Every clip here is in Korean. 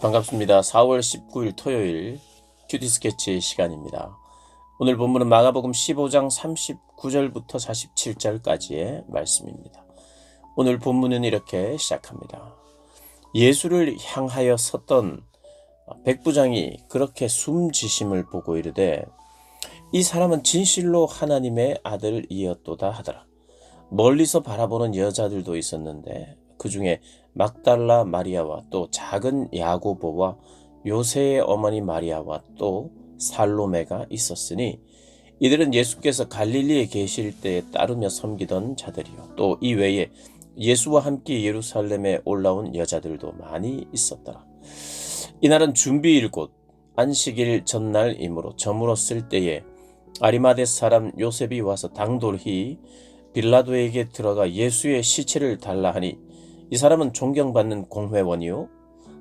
반갑습니다. 4월 19일 토요일 큐티 스케치 시간입니다. 오늘 본문은 마가복음 15장 39절부터 47절까지의 말씀입니다. 오늘 본문은 이렇게 시작합니다. 예수를 향하여 섰던 백부장이 그렇게 숨지심을 보고 이르되 이 사람은 진실로 하나님의 아들이었도다 하더라. 멀리서 바라보는 여자들도 있었는데 그 중에 막달라 마리아와 또 작은 야고보와 요새의 어머니 마리아와 또 살로메가 있었으니 이들은 예수께서 갈릴리에 계실 때에 따르며 섬기던 자들이요 또 이외에 예수와 함께 예루살렘에 올라온 여자들도 많이 있었더라. 이날은 준비일 곧 안식일 전날이므로 저물었을 때에 아리마대 사람 요셉이 와서 당돌히 빌라도에게 들어가 예수의 시체를 달라 하니 이 사람은 존경받는 공회원이요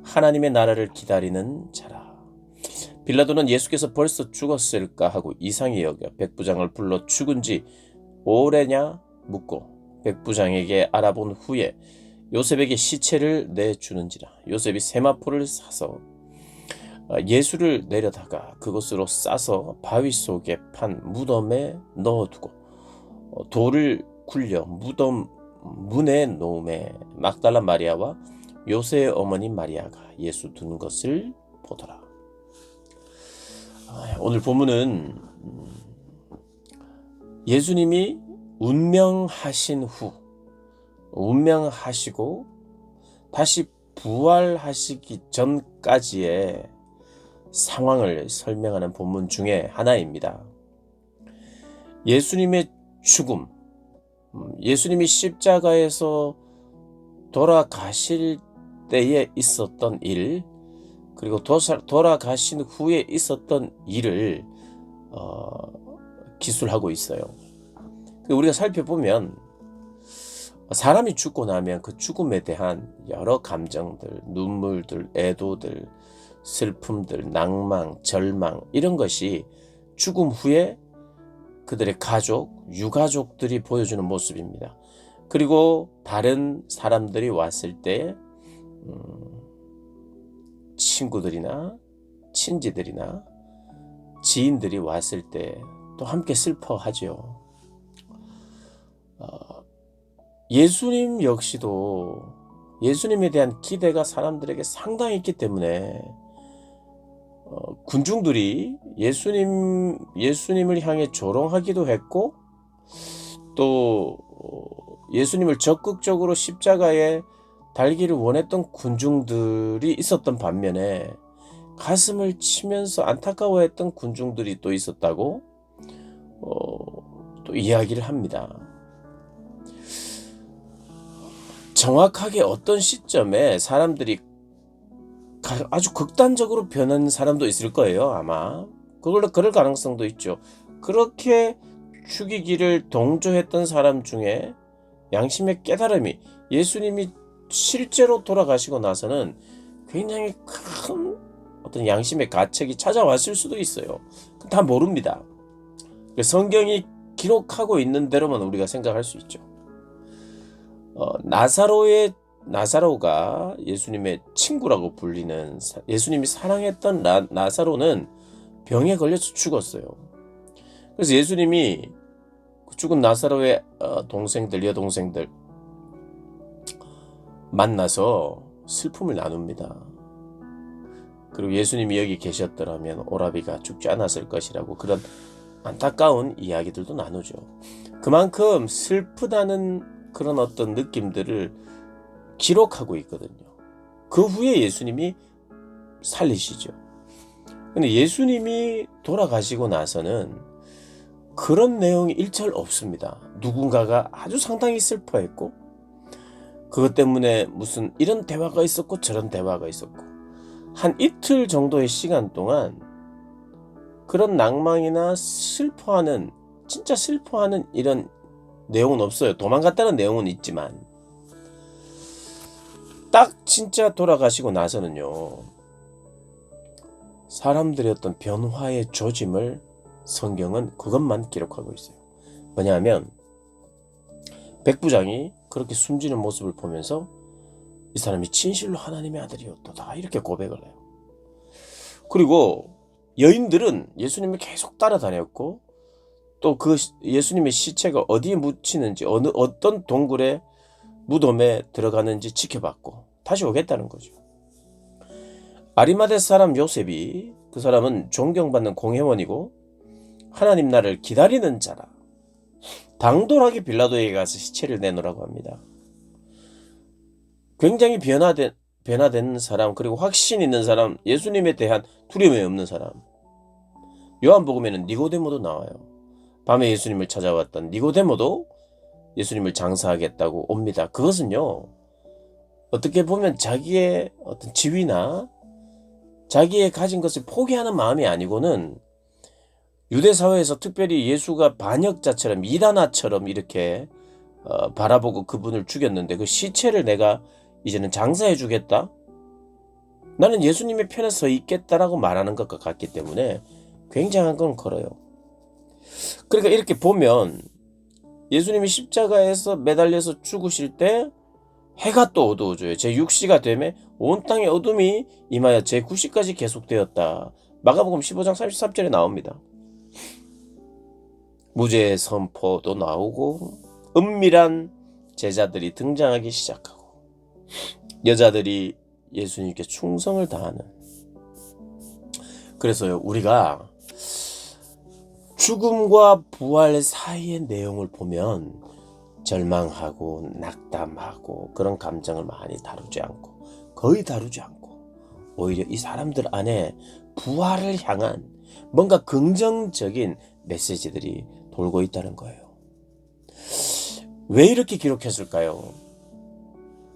하나님의 나라를 기다리는 자라. 빌라도는 예수께서 벌써 죽었을까 하고 이상히 여겨 백부장을 불러 죽은 지 오래냐 묻고 백부장에게 알아본 후에 요셉에게 시체를 내주는지라. 요셉이 세마포를 사서 예수를 내려다가 그것으로 싸서 바위 속에 판 무덤에 넣어두고 돌을 굴려 무덤 문에 놓음에 막달라 마리아와 요새의 어머니 마리아가 예수 두는 것을 보더라. 오늘 본문은 예수님이 운명하시고 다시 부활하시기 전까지의 상황을 설명하는 본문 중에 하나입니다. 예수님의 죽음, 예수님이 십자가에서 돌아가실 때에 있었던 일, 그리고 돌아가신 후에 있었던 일을 기술하고 있어요. 우리가 살펴보면 사람이 죽고 나면 그 죽음에 대한 여러 감정들, 눈물들, 애도들, 슬픔들, 낭망, 절망 이런 것이 죽음 후에 그들의 가족, 유가족들이 보여주는 모습입니다. 그리고 다른 사람들이 왔을 때 친구들이나 친지들이나 지인들이 왔을 때 또 함께 슬퍼하죠. 예수님 역시도 예수님에 대한 기대가 사람들에게 상당히 있기 때문에 군중들이 예수님을 향해 조롱하기도 했고 또 예수님을 적극적으로 십자가에 달기를 원했던 군중들이 있었던 반면에 가슴을 치면서 안타까워했던 군중들이 또 있었다고 또 이야기를 합니다. 정확하게 어떤 시점에 사람들이 아주 극단적으로 변한 사람도 있을 거예요. 아마 그럴 가능성도 있죠. 그렇게 죽이기를 동조했던 사람 중에 양심의 깨달음이 예수님이 실제로 돌아가시고 나서는 굉장히 큰 어떤 양심의 가책이 찾아왔을 수도 있어요. 다 모릅니다. 성경이 기록하고 있는 대로만 우리가 생각할 수 있죠. 나사로가 예수님의 친구라고 불리는 예수님이 사랑했던 나사로는 병에 걸려서 죽었어요. 그래서 예수님이 죽은 나사로의 여동생들 만나서 슬픔을 나눕니다. 그리고 예수님이 여기 계셨더라면 오라비가 죽지 않았을 것이라고 그런 안타까운 이야기들도 나누죠. 그만큼 슬프다는 그런 어떤 느낌들을 기록하고 있거든요. 그 후에 예수님이 살리시죠. 근데 예수님이 돌아가시고 나서는 그런 내용이 일절 없습니다. 누군가가 아주 상당히 슬퍼했고 그것 때문에 무슨 이런 대화가 있었고 저런 대화가 있었고 한 이틀 정도의 시간 동안 그런 낭망이나 진짜 슬퍼하는 이런 내용은 없어요. 도망갔다는 내용은 있지만 딱 진짜 돌아가시고 나서는요. 사람들의 어떤 변화의 조짐을 성경은 그것만 기록하고 있어요. 뭐냐면 백부장이 그렇게 숨지는 모습을 보면서 이 사람이 진실로 하나님의 아들이었도다 이렇게 고백을 해요. 그리고 여인들은 예수님을 계속 따라다녔고 또 그 예수님의 시체가 어디에 묻히는지 어떤 동굴에 무덤에 들어가는지 지켜봤고 다시 오겠다는 거죠. 아리마대 사람 요셉이 그 사람은 존경받는 공회원이고 하나님 나라를 기다리는 자라 당돌하게 빌라도에게 가서 시체를 내놓으라고 합니다. 굉장히 변화된 사람, 그리고 확신 있는 사람, 예수님에 대한 두려움이 없는 사람. 요한복음에는 니고데모도 나와요. 밤에 예수님을 찾아왔던 니고데모도 예수님을 장사하겠다고 옵니다. 그것은요, 어떻게 보면 자기의 어떤 지위나 자기의 가진 것을 포기하는 마음이 아니고는 유대 사회에서 특별히 예수가 반역자처럼 이단아처럼 이렇게 바라보고 그분을 죽였는데 그 시체를 내가 이제는 장사해 주겠다? 나는 예수님의 편에 서 있겠다라고 말하는 것과 같기 때문에 굉장한 건 걸어요. 그러니까 이렇게 보면 예수님이 십자가에서 매달려서 죽으실 때 해가 또 어두워져요. 제6시가 되면 온 땅의 어둠이 임하여 제9시까지 계속되었다. 마가복음 15장 33절에 나옵니다. 무죄의 선포도 나오고 은밀한 제자들이 등장하기 시작하고 여자들이 예수님께 충성을 다하는. 그래서요, 우리가 죽음과 부활 사이의 내용을 보면 절망하고 낙담하고 그런 감정을 많이 다루지 않고 거의 다루지 않고 오히려 이 사람들 안에 부활을 향한 뭔가 긍정적인 메시지들이 돌고 있다는 거예요. 왜 이렇게 기록했을까요?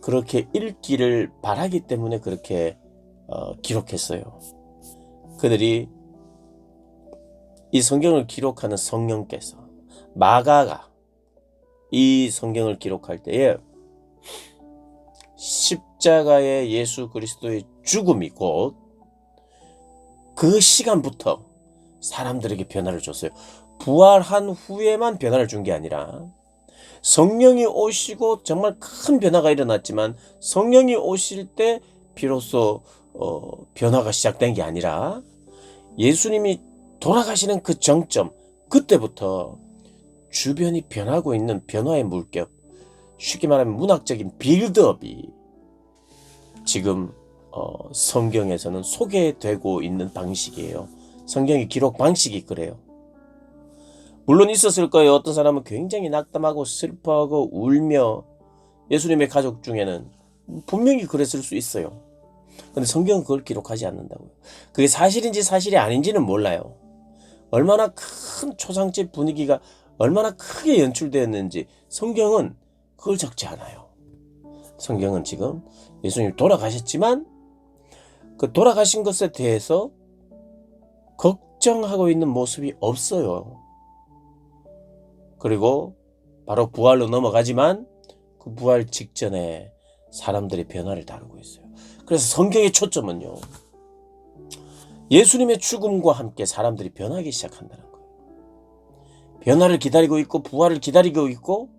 그렇게 읽기를 바라기 때문에 그렇게 기록했어요. 그들이 이 성경을 기록하는 성령께서 마가가 이 성경을 기록할 때에 십자가의 예수 그리스도의 죽음이 곧 그 시간부터 사람들에게 변화를 줬어요. 부활한 후에만 변화를 준 게 아니라 성령이 오시고 정말 큰 변화가 일어났지만 성령이 오실 때 비로소 변화가 시작된 게 아니라 예수님이 돌아가시는 그 정점, 그때부터 주변이 변하고 있는 변화의 물결, 쉽게 말하면 문학적인 빌드업이 지금 성경에서는 소개되고 있는 방식이에요. 성경의 기록 방식이 그래요. 물론 있었을 거예요. 어떤 사람은 굉장히 낙담하고 슬퍼하고 울며 예수님의 가족 중에는 분명히 그랬을 수 있어요. 근데 성경은 그걸 기록하지 않는다고요. 그게 사실인지 사실이 아닌지는 몰라요. 얼마나 큰 초상집 분위기가 얼마나 크게 연출되었는지 성경은 그걸 적지 않아요. 성경은 지금 예수님이 돌아가셨지만 그 돌아가신 것에 대해서 걱정하고 있는 모습이 없어요. 그리고 바로 부활로 넘어가지만 그 부활 직전에 사람들의 변화를 다루고 있어요. 그래서 성경의 초점은요, 예수님의 죽음과 함께 사람들이 변하기 시작한다는 거예요. 변화를 기다리고 있고 부활을 기다리고 있고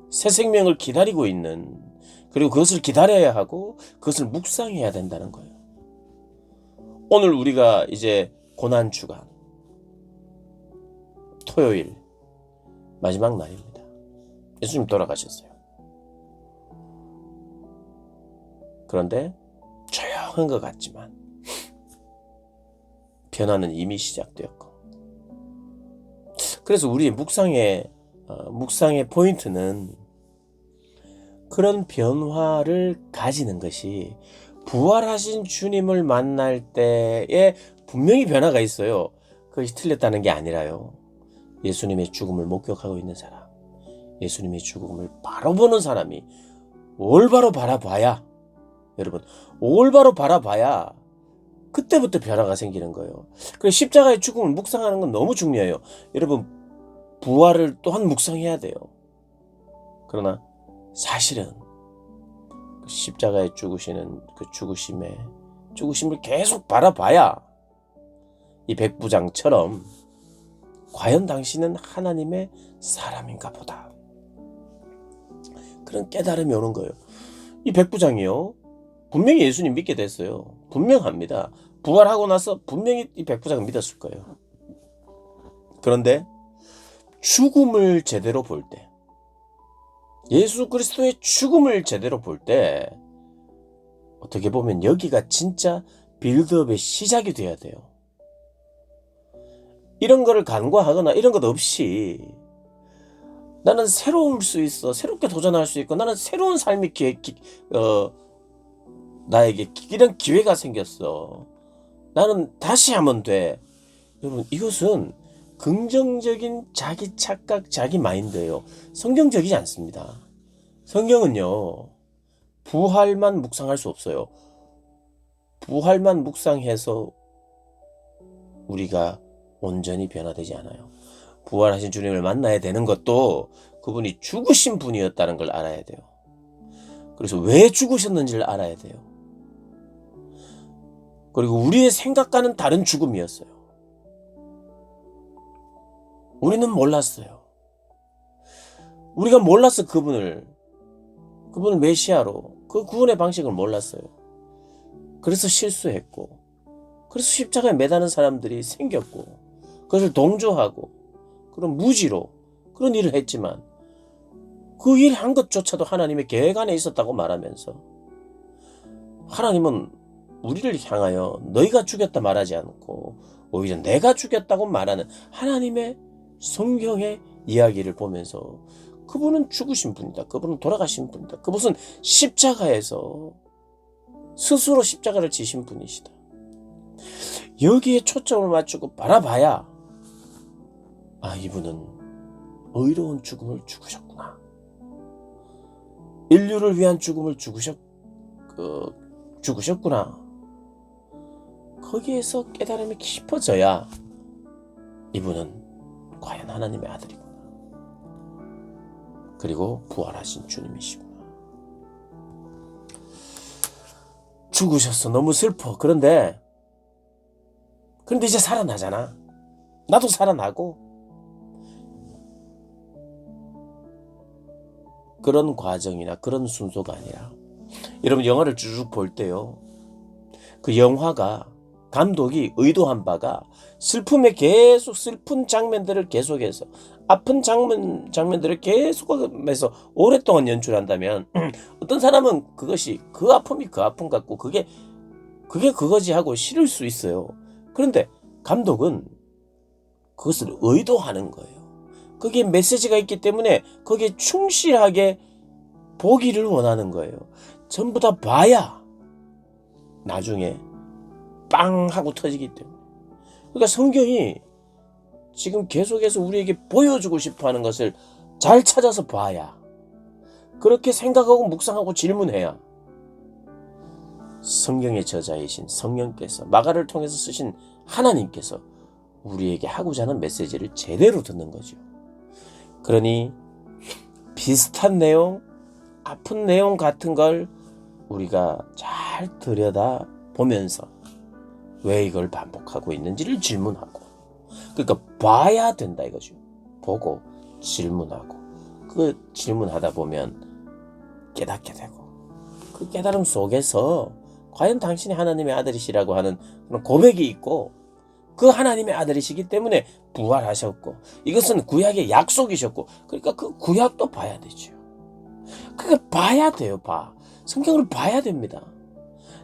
새 생명을 기다리고 있는, 그리고 그것을 기다려야 하고 그것을 묵상해야 된다는 거예요. 오늘 우리가 이제 고난주간 토요일 마지막 날입니다. 예수님 돌아가셨어요. 그런데 조용한 것 같지만 변화는 이미 시작되었고, 그래서 우리의 묵상의 포인트는 그런 변화를 가지는 것이 부활하신 주님을 만날 때에 분명히 변화가 있어요. 그것이 틀렸다는 게 아니라요. 예수님의 죽음을 목격하고 있는 사람, 예수님의 죽음을 바로 보는 사람이 올바로 바라봐야, 여러분, 올바로 바라봐야 그때부터 변화가 생기는 거예요. 그래서 십자가의 죽음을 묵상하는 건 너무 중요해요. 여러분, 부활을 또한 묵상해야 돼요. 그러나 사실은 십자가에 죽으시는 그 죽으심을 계속 바라봐야 이 백부장처럼 과연 당신은 하나님의 사람인가 보다, 그런 깨달음이 오는 거예요. 이 백부장이요. 분명히 예수님 믿게 됐어요. 분명합니다. 부활하고 나서 분명히 이 백부장을 믿었을 거예요. 그런데 죽음을 제대로 볼 때, 예수 그리스도의 죽음을 제대로 볼 때 어떻게 보면 여기가 진짜 빌드업의 시작이 돼야 돼요. 이런 거를 간과하거나 이런 것 없이 나는 새로울 수 있어, 새롭게 도전할 수 있고, 나는 새로운 삶의 나에게 이런 기회가 생겼어, 나는 다시 하면 돼. 여러분, 이것은 긍정적인 자기 착각, 자기 마인드예요. 성경적이지 않습니다. 성경은요, 부활만 묵상할 수 없어요. 부활만 묵상해서 우리가 온전히 변화되지 않아요. 부활하신 주님을 만나야 되는 것도 그분이 죽으신 분이었다는 걸 알아야 돼요. 그래서 왜 죽으셨는지를 알아야 돼요. 그리고 우리의 생각과는 다른 죽음이었어요. 우리는 몰랐어요. 우리가 몰라서 그분을 메시아로, 그 구원의 방식을 몰랐어요. 그래서 실수했고, 그래서 십자가에 매다는 사람들이 생겼고, 그것을 동조하고 그런 무지로 그런 일을 했지만, 그 일 한 것조차도 하나님의 계획 안에 있었다고 말하면서, 하나님은 우리를 향하여 너희가 죽였다 말하지 않고 오히려 내가 죽였다고 말하는 하나님의 성경의 이야기를 보면서, 그분은 죽으신 분이다, 그분은 돌아가신 분이다, 그분은 십자가에서 스스로 십자가를 지신 분이시다, 여기에 초점을 맞추고 바라봐야, 아, 이분은 의로운 죽음을 죽으셨구나, 인류를 위한 죽음을 죽으셨구나, 거기에서 깨달음이 깊어져야 이분은 과연 하나님의 아들이구나, 그리고 부활하신 주님이시구나. 죽으셨어, 너무 슬퍼. 그런데 이제 살아나잖아. 나도 살아나고. 그런 과정이나 그런 순서가 아니라, 여러분 영화를 쭉 볼 때요, 그 영화가, 감독이 의도한 바가 슬픔에 계속, 슬픈 장면들을 계속해서, 아픈 장면들을 계속하면서 오랫동안 연출한다면 어떤 사람은 그것이, 그 아픔이 그 아픔 같고 그게 그거지 하고 싫을 수 있어요. 그런데 감독은 그것을 의도하는 거예요. 거기에 메시지가 있기 때문에 거기에 충실하게 보기를 원하는 거예요. 전부 다 봐야 나중에 빵 하고 터지기 때문에. 그러니까 성경이 지금 계속해서 우리에게 보여주고 싶어하는 것을 잘 찾아서 봐야, 그렇게 생각하고 묵상하고 질문해야 성경의 저자이신 성령께서, 마가를 통해서 쓰신 하나님께서 우리에게 하고자 하는 메시지를 제대로 듣는 거죠. 그러니 비슷한 내용, 아픈 내용 같은 걸 우리가 잘 들여다 보면서 왜 이걸 반복하고 있는지를 질문하고, 그러니까 봐야 된다 이거죠. 보고 질문하고, 그 질문하다 보면 깨닫게 되고, 그 깨달음 속에서 과연 당신이 하나님의 아들이시라고 하는 그런 고백이 있고, 그 하나님의 아들이시기 때문에 부활하셨고, 이것은 구약의 약속이셨고, 그러니까 그 구약도 봐야 되죠. 그게 봐야 돼요. 성경을 봐야 됩니다.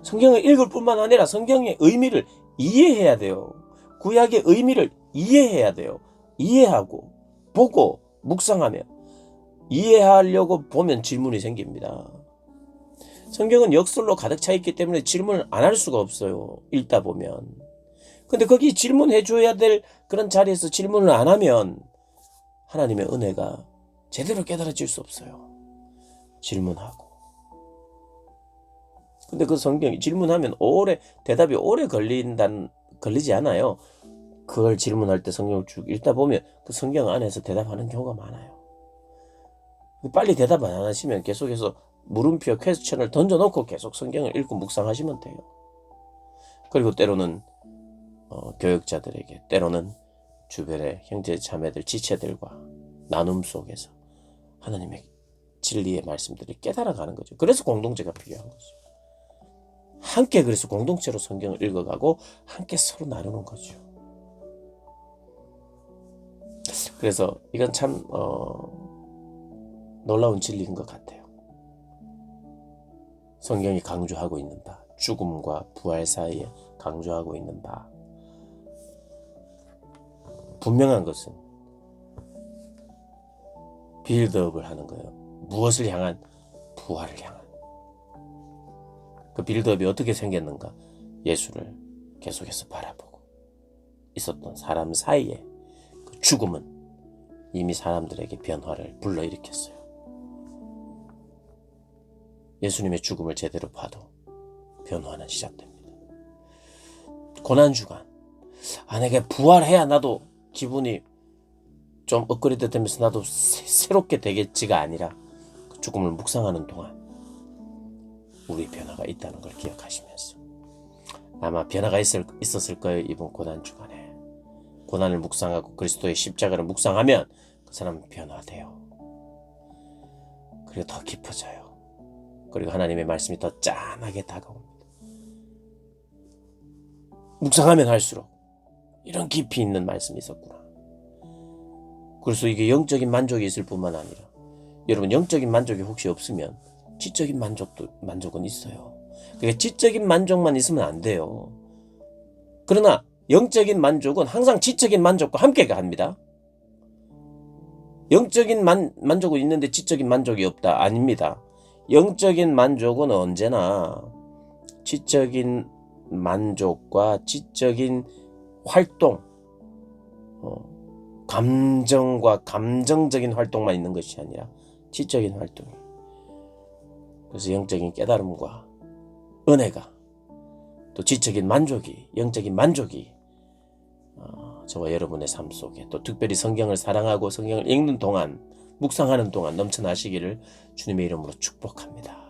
성경을 읽을 뿐만 아니라 성경의 의미를 이해해야 돼요. 구약의 의미를 이해해야 돼요. 이해하고 보고 묵상하며, 이해하려고 보면 질문이 생깁니다. 성경은 역설로 가득 차 있기 때문에 질문을 안 할 수가 없어요. 읽다 보면. 근데 거기 질문해 줘야 될 그런 자리에서 질문을 안 하면 하나님의 은혜가 제대로 깨달아질 수 없어요. 질문하고. 근데 그 성경이 질문하면 대답이 오래 걸리지 않아요. 그걸 질문할 때 성경을 쭉 읽다 보면 그 성경 안에서 대답하는 경우가 많아요. 빨리 대답 안 하시면 계속해서 물음표 퀘스천을 던져놓고 계속 성경을 읽고 묵상하시면 돼요. 그리고 때로는 교역자들에게, 때로는 주변의 형제 자매들, 지체들과 나눔 속에서 하나님의 진리의 말씀들이 깨달아가는 거죠. 그래서 공동체가 필요한 거죠. 함께 그래서 공동체로 성경을 읽어가고 함께 서로 나누는 거죠. 그래서 이건 참 놀라운 진리인 것 같아요. 성경이 강조하고 있는 바, 죽음과 부활 사이에 강조하고 있는 바, 분명한 것은 빌드업을 하는 거예요. 무엇을 향한? 부활을 향한. 그 빌드업이 어떻게 생겼는가? 예수를 계속해서 바라보고 있었던 사람 사이에 그 죽음은 이미 사람들에게 변화를 불러일으켰어요. 예수님의 죽음을 제대로 봐도 변화는 시작됩니다. 고난주간, 내가 부활해야 나도 기분이 좀 업그레이드 되면서 나도 새롭게 되겠지가 아니라 그 죽음을 묵상하는 동안 우리 변화가 있다는 걸 기억하시면서, 아마 변화가 있었을 거예요. 이번 고난주간에 고난을 묵상하고 그리스도의 십자가를 묵상하면 그 사람은 변화돼요. 그리고 더 깊어져요. 그리고 하나님의 말씀이 더 짠하게 다가옵니다. 묵상하면 할수록 이런 깊이 있는 말씀이 있었구나. 그래서 이게 영적인 만족이 있을 뿐만 아니라, 여러분 영적인 만족이 혹시 없으면 지적인 만족은 있어요. 그러니까 지적인 만족만 있으면 안 돼요. 그러나 영적인 만족은 항상 지적인 만족과 함께 갑니다. 영적인 만족은 있는데 지적인 만족이 없다? 아닙니다. 영적인 만족은 언제나 지적인 만족과 지적인 활동, 감정과 감정적인 활동만 있는 것이 아니라 지적인 활동. 그래서 영적인 깨달음과 은혜가, 또 지적인 만족이, 영적인 만족이 저와 여러분의 삶 속에, 또 특별히 성경을 사랑하고 성경을 읽는 동안, 묵상하는 동안 넘쳐나시기를 주님의 이름으로 축복합니다.